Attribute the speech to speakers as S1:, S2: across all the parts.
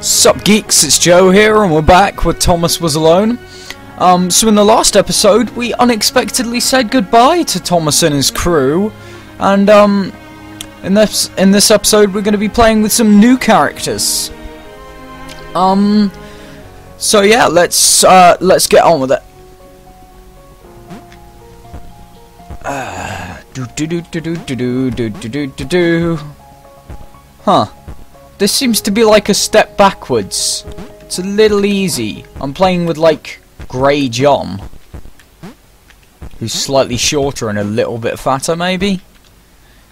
S1: Sup geeks, it's Joe here and we're back with Thomas Was Alone. So in the last episode we unexpectedly said goodbye to Thomas and his crew, and in this episode we're going to be playing with some new characters. So yeah, let's get on with it. Huh. This seems to be like a step backwards. It's a little easy. I'm playing with, like, Grey John, who's slightly shorter and a little bit fatter, maybe?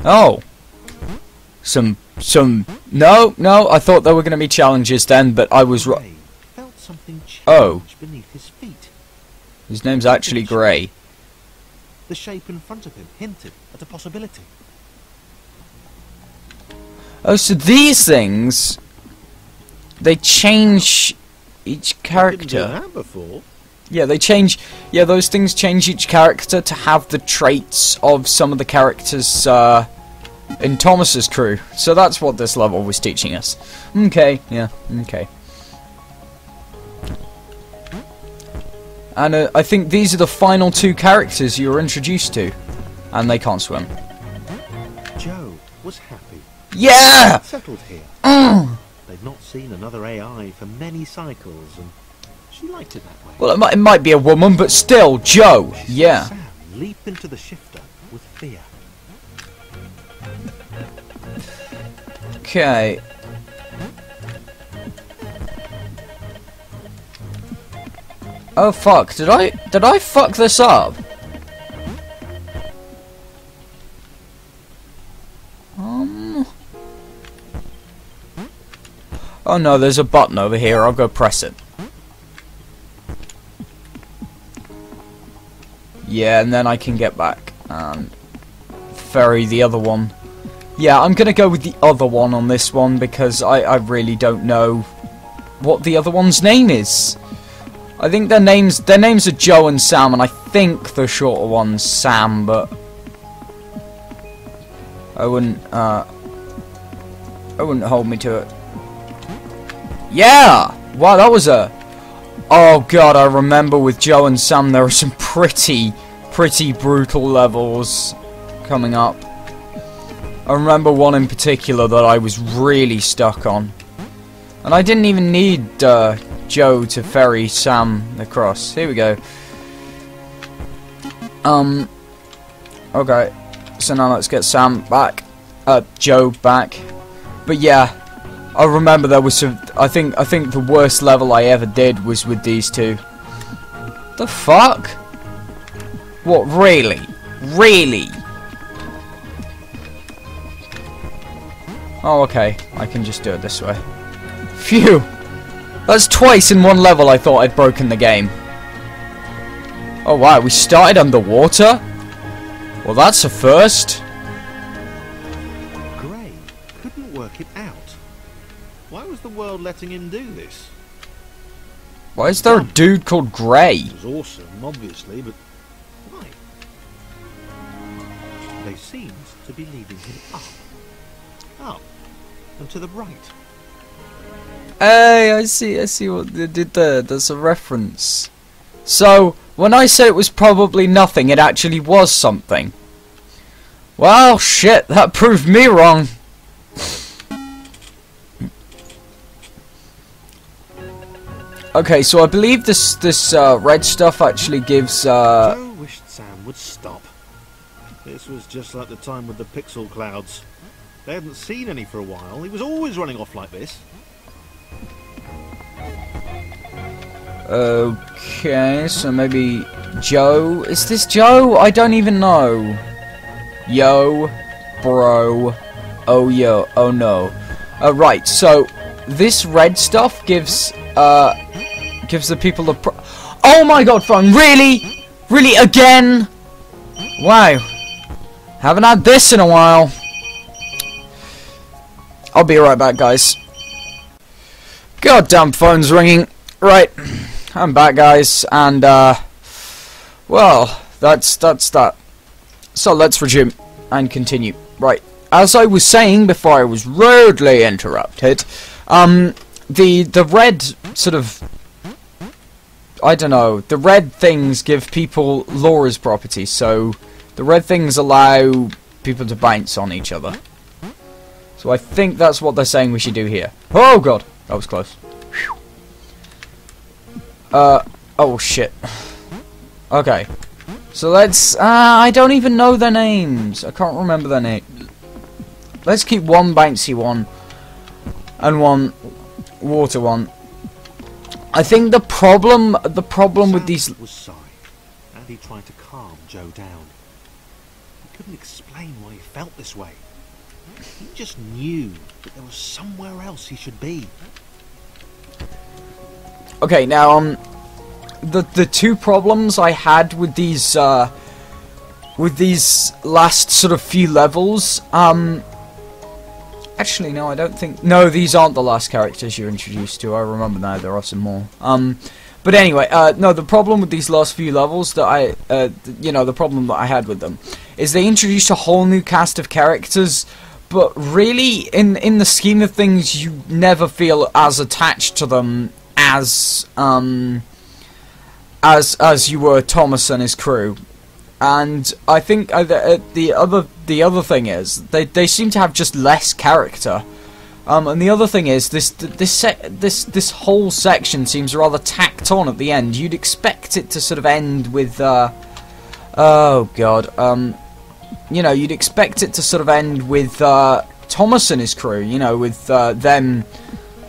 S1: Oh. No, I thought there were going to be challenges then, but I was right. Oh. His name's actually Grey.
S2: The shape in front of him hinted at a possibility.
S1: Oh, so these things, they change each character.
S2: Didn't do that before.
S1: Yeah, they change. Yeah, those things change each character to have the traits of some of the characters in Thomas's crew. So that's what this level was teaching us. Okay, yeah, okay. And I think these are the final two characters you're introduced to, and they can't swim.
S2: Joe was happy.
S1: Yeah!
S2: Settled here. They'd not seen another AI for many cycles, and she liked it that way.
S1: Well, it might be a woman, but still, Joe. Yeah.
S2: Sam leap into the shifter with fear.
S1: Okay. Oh fuck! Did I fuck this up? Oh no, there's a button over here. I'll go press it. Yeah, and then I can get back and ferry the other one. Yeah, I'm gonna go with the other one on this one because I really don't know what the other one's name is. I think their names are Joe and Sam, and I think the shorter one's Sam, but I wouldn't hold me to it. Yeah! Wow, that was a... Oh god, I remember with Joe and Sam there were some pretty brutal levels coming up. I remember one in particular that I was really stuck on. And I didn't even need Joe to ferry Sam across. Here we go. Okay. So now let's get Sam back. Joe back. But yeah, I remember there was some. I think the worst level I ever did was with these two. The fuck? What, really? Really? Oh, okay. I can just do it this way. Phew! That's twice in one level I thought I'd broken the game. Oh wow, we started underwater? Well, that's a first.
S2: Grey couldn't work it out. Why was the world letting him do this?
S1: Why is there a dude called Grey?
S2: It was awesome, obviously, but why? They seemed to be leading him up, and to the right.
S1: Hey, I see what they did there. There's a reference. So, when I said it was probably nothing, it actually was something. Well, shit, that proved me wrong. Okay, so I believe this red stuff actually gives
S2: Joe wished Sam would stop. This was just like the time with the pixel clouds. They hadn't seen any for a while. He was always running off like this.
S1: Okay, so maybe Joe. Is this Joe? I don't even know. Yo, bro. Oh yo. Oh no. Right. So this red stuff gives the people the. Oh my god, fun! Really, really again? Wow. Haven't had this in a while. I'll be right back, guys. Goddamn phone's ringing. Right. I'm back, guys, and well, that's that. So let's resume and continue. Right, as I was saying before I was rudely interrupted, the red sort of, I don't know, the red things give people Laura's properties, so the red things allow people to bounce on each other. So I think that's what they're saying we should do here. Oh god, that was close. Oh shit. Okay. So let's, I don't even know their names. I can't remember their name. Let's keep one bouncy one and one water one. I think the problem with these
S2: was sorry, and he tried to calm Joe down. He couldn't explain why he felt this way. He just knew that there was somewhere else he should be.
S1: Okay, now the two problems I had with these last sort of few levels, actually no, I don't think, no, these aren't the last characters you're introduced to. I remember now, there are some more. But anyway, no, the problem with these last few levels that you know, the problem that I had with them is they introduced a whole new cast of characters, but really, in the scheme of things, you never feel as attached to them as you were Thomas and his crew. And I think the other thing is they seem to have just less character. And the other thing is this whole section seems rather tacked on at the end. You'd expect it to sort of end with oh god, you know, you'd expect it to sort of end with Thomas and his crew, you know, with them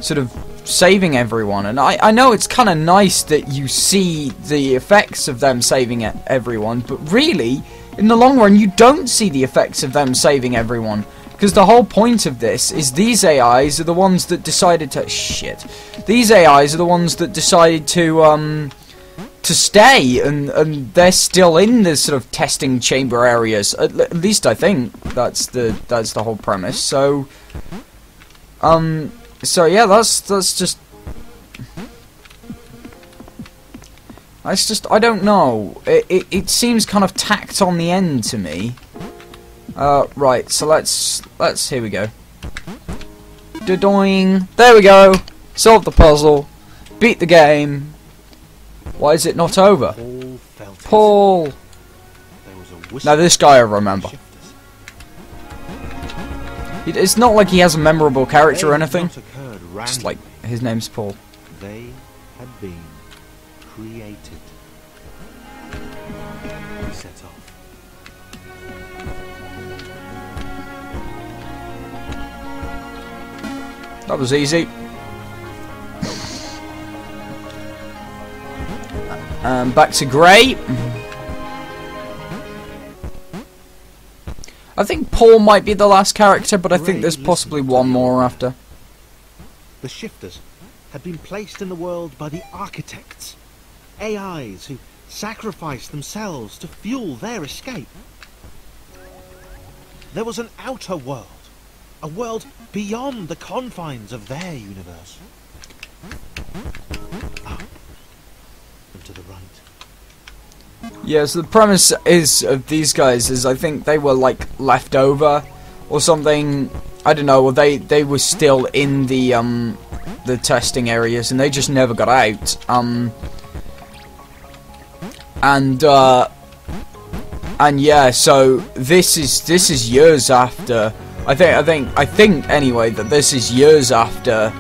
S1: sort of saving everyone. And I know it's kind of nice that you see the effects of them saving everyone, but really, in the long run, you don't see the effects of them saving everyone. Because the whole point of this is these AIs are the ones that decided to... Shit. These AIs are the ones that decided to stay, and they're still in the sort of testing chamber areas. At least I think that's the whole premise. So, so yeah, that's just... I don't know. It seems kind of tacked on the end to me. Right, so let's here we go. Da-doing. There we go. Solve the puzzle. Beat the game. Why is it not over? Paul. Now this guy I remember. It's not like he has a memorable character or anything. Just like his name's Paul.
S2: They had been created. He set off.
S1: That was easy. Back to Grey. I think Paul might be the last character, but I think there's possibly one more after.
S2: The shifters had been placed in the world by the architects, AIs who sacrificed themselves to fuel their escape. There was an outer world, a world beyond the confines of their universe. Up and to the right.
S1: Yeah, so the premise is of these guys is I think they were like left over or something. I don't know. Well, they were still in the testing areas and they just never got out. And yeah, so this is years after. I think anyway that this is years after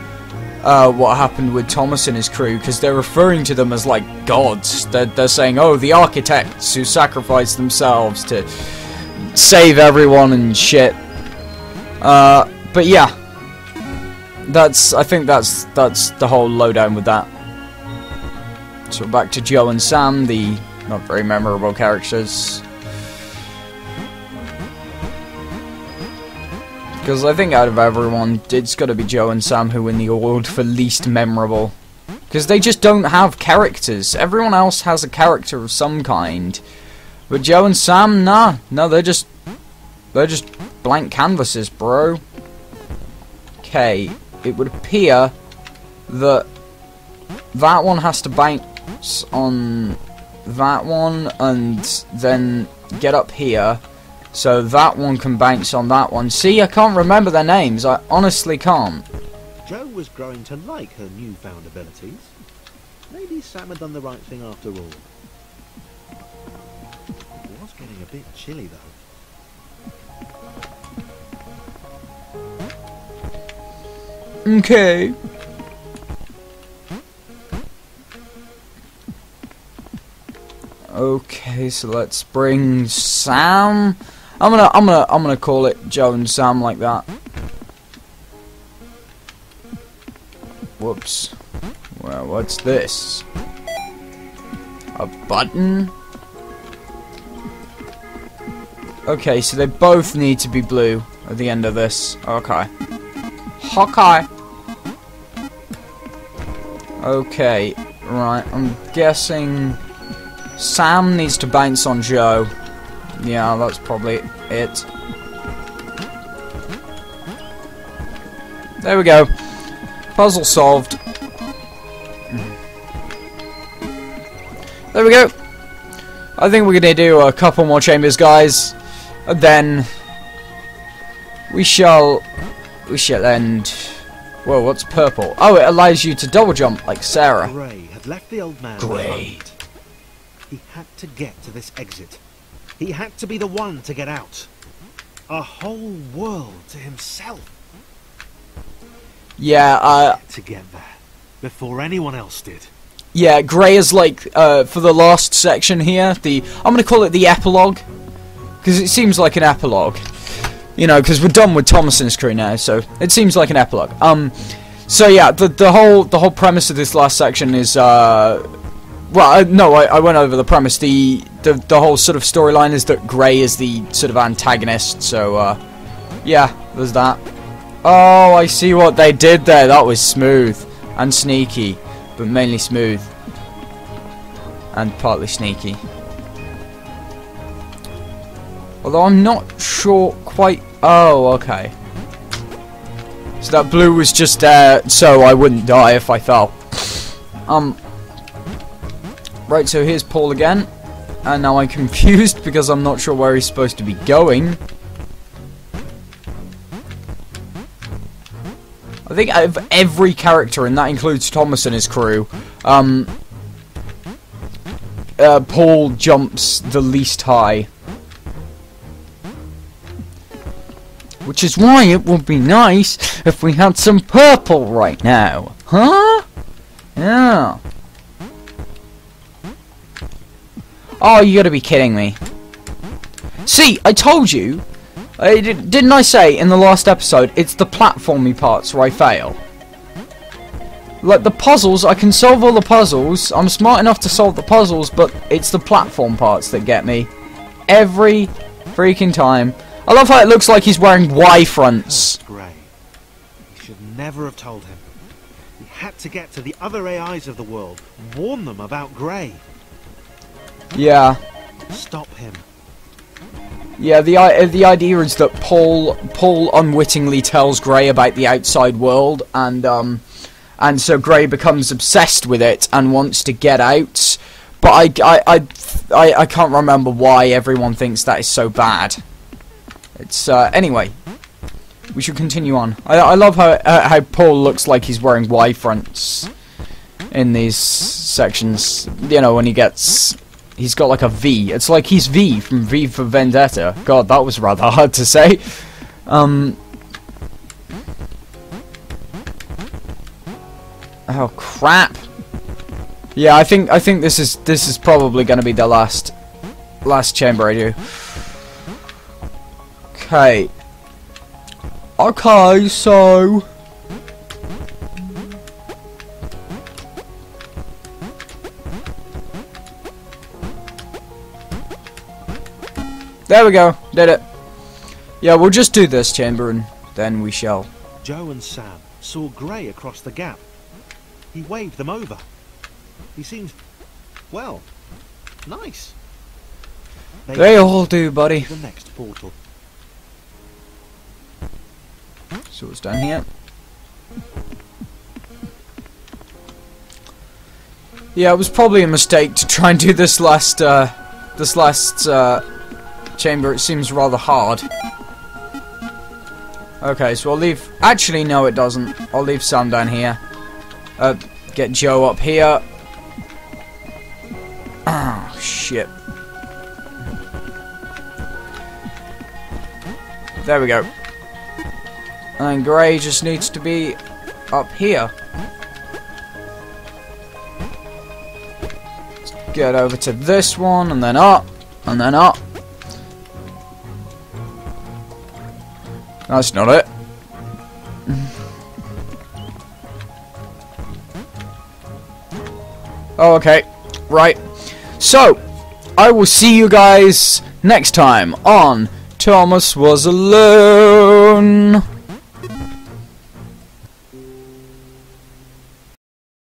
S1: what happened with Thomas and his crew, because they're referring to them as like gods. They're saying, oh, the architects who sacrificed themselves to save everyone and shit. But yeah, I think that's the whole lowdown with that. So back to Joe and Sam, the not very memorable characters. Because I think out of everyone, it's got to be Joe and Sam who win the award for least memorable. Because they just don't have characters. Everyone else has a character of some kind. But Joe and Sam, nah. No, they're just blank canvases, bro. Okay, it would appear that that one has to bounce on that one and then get up here. So that one can bounce on that one. See, I can't remember their names. I honestly can't.
S2: Jo was growing to like her newfound abilities. Maybe Sam had done the right thing after all. It was getting a bit chilly though.
S1: Okay. Okay, so let's bring Sam. I'm gonna call it Joe and Sam like that. Whoops. Well, what's this? A button? Okay, so they both need to be blue at the end of this. Okay. Hawkeye. Okay, right, I'm guessing Sam needs to bounce on Joe. Yeah, that's probably it. There we go. Puzzle solved. There we go. I think we're gonna do a couple more chambers, guys. And then we shall end. Whoa, what's purple? Oh, it allows you to double jump like Sarah.
S2: Gray had left the old man
S1: Gray.
S2: behind. He had to get to this exit. He had to be the one to get out. A whole world to himself.
S1: Yeah,
S2: To get there before anyone else did.
S1: yeah, Gray is like, for the last section here, I'm gonna call it the epilogue, because it seems like an epilogue. You know, because we're done with Thomason's crew now, so it seems like an epilogue. So yeah, the whole premise of this last section is, well, no, I went over the premise. The whole sort of storyline is that Gray is the sort of antagonist, so, yeah, there's that. Oh, I see what they did there. That was smooth and sneaky, but mainly smooth and partly sneaky. Although I'm not sure quite... Oh, okay. So that blue was just there so I wouldn't die if I fell. Right, so here's Paul again. And now I'm confused because I'm not sure where he's supposed to be going. I think out of every character, and that includes Thomas and his crew, Paul jumps the least high. Which is why it would be nice if we had some purple right now. Huh? Yeah. Oh, you gotta be kidding me. See, I told you. Didn't I say in the last episode, it's the platformy parts where I fail? Like, the puzzles, I can solve all the puzzles. I'm smart enough to solve the puzzles, but it's the platform parts that get me. Every freaking time. I love how it looks like he's wearing Y-fronts.
S2: Gray. He should never have told him. He had to get to the other AIs of the world. Warn them about Gray.
S1: Yeah.
S2: Stop him.
S1: Yeah, the idea is that Paul unwittingly tells Gray about the outside world, and so Gray becomes obsessed with it and wants to get out. But I can't remember why everyone thinks that is so bad. It's anyway, we should continue on. I love how Paul looks like he's wearing Y-fronts in these sections. You know, when he's got like a V. It's like he's V from V for Vendetta. God, that was rather hard to say. Oh crap. Yeah, I think this is probably going to be the last chamber I do. Okay. Okay, so there we go. Did it. Yeah, we'll just do this chamber and then we shall.
S2: Jo and Sam saw Gray across the gap. He waved them over. He seemed, well, nice.
S1: They all do, buddy.
S2: The next portal.
S1: So what's down here? Yeah, it was probably a mistake to try and do this last chamber. It seems rather hard. Okay, so I'll leave... Actually, no, it doesn't. I'll leave Sam down here. Get Joe up here. Oh, shit. There we go. And then Gray just needs to be up here. Let's get over to this one, and then up, and then up. That's not it. Oh, okay. Right. So, I will see you guys next time on Thomas Was Alone.